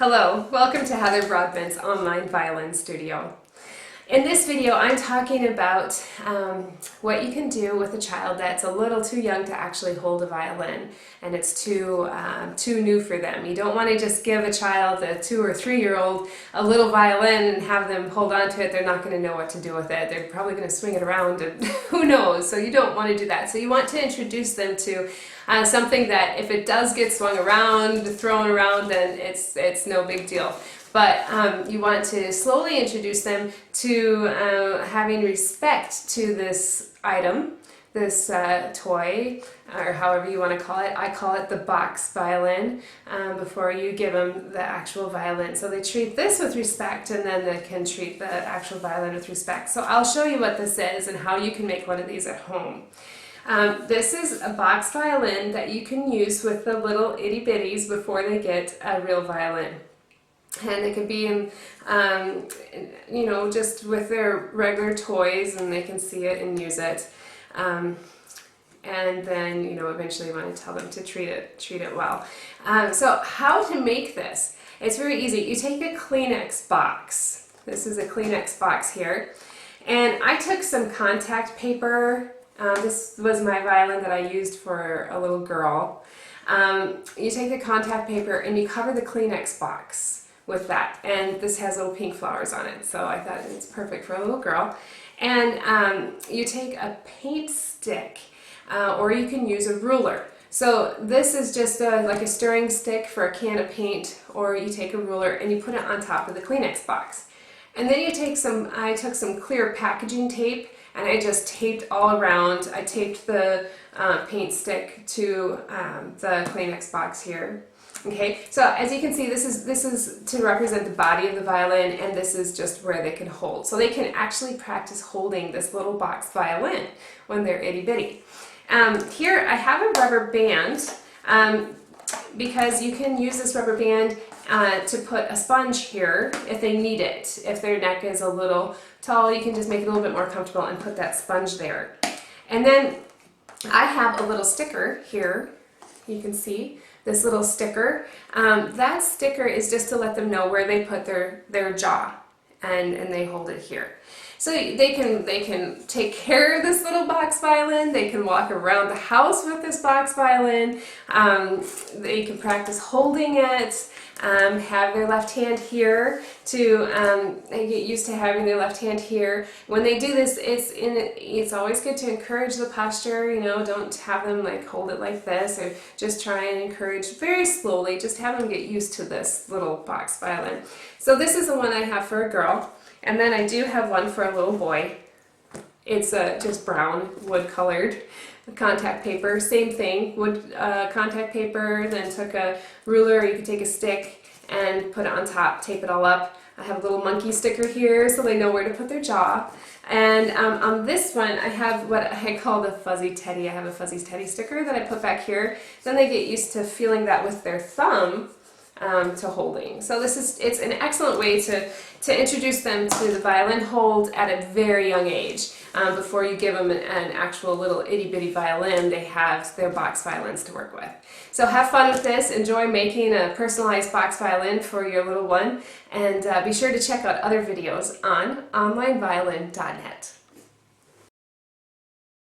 Hello, welcome to Heather Broadbent's online violin studio. In this video I'm talking about what you can do with a child that's a little too young to actually hold a violin and it's too new for them. You don't want to just give a child, a 2 or 3 year old, a little violin and have them hold on to it. They're not going to know what to do with it. They're probably going to swing it around and who knows, so you don't want to do that. So you want to introduce them to something that if it does get swung around, thrown around, then it's no big deal. But you want to slowly introduce them to having respect to this item, this toy, or however you want to call it. I call it the box violin before you give them the actual violin. So they treat this with respect and then they can treat the actual violin with respect. So I'll show you what this is and how you can make one of these at home. This is a box violin that you can use with the little itty bitties before they get a real violin. And they could be in, you know, just with their regular toys and they can see it and use it. And then, you know, eventually you want to tell them to treat it well. So how to make this? It's very easy. You take a Kleenex box. This is a Kleenex box here. And I took some contact paper. This was my violin that I used for a little girl. You take the contact paper and you cover the Kleenex box with that, and this has little pink flowers on it, so I thought it's perfect for a little girl. And you take a paint stick, or you can use a ruler. So this is just like a stirring stick for a can of paint, or you take a ruler and you put it on top of the Kleenex box. And then you take I took some clear packaging tape and I just taped all around. I taped the paint stick to the Kleenex box here. Okay, so as you can see, this is to represent the body of the violin, and this is just where they can hold. So they can actually practice holding this little box violin when they're itty bitty. Here I have a rubber band because you can use this rubber band to put a sponge here if they need it. If their neck is a little tall, you can just make it a little bit more comfortable and put that sponge there. And then I have a little sticker here, you can see. This little sticker. That sticker is just to let them know where they put their jaw, and they hold it here. So they can take care of this little box violin. They can walk around the house with this box violin. They can practice holding it. Have their left hand here to they get used to having their left hand here. When they do this, it's always good to encourage the posture. You know, don't have them like hold it like this, or just try and encourage very slowly. Just have them get used to this little box violin. So this is the one I have for a girl, and then I do have one for a little boy. It's just brown, wood colored. Contact paper, same thing, wood contact paper, then took a ruler, you could take a stick and put it on top, tape it all up. I have a little monkey sticker here so they know where to put their jaw. And on this one I have what I call the fuzzy teddy. I have a fuzzy teddy sticker that I put back here. Then they get used to feeling that with their thumb to holding. So it's an excellent way to introduce them to the violin hold at a very young age. Before you give them an actual little itty bitty violin, they have their box violins to work with. So have fun with this, enjoy making a personalized box violin for your little one, and be sure to check out other videos on onlineviolin.net.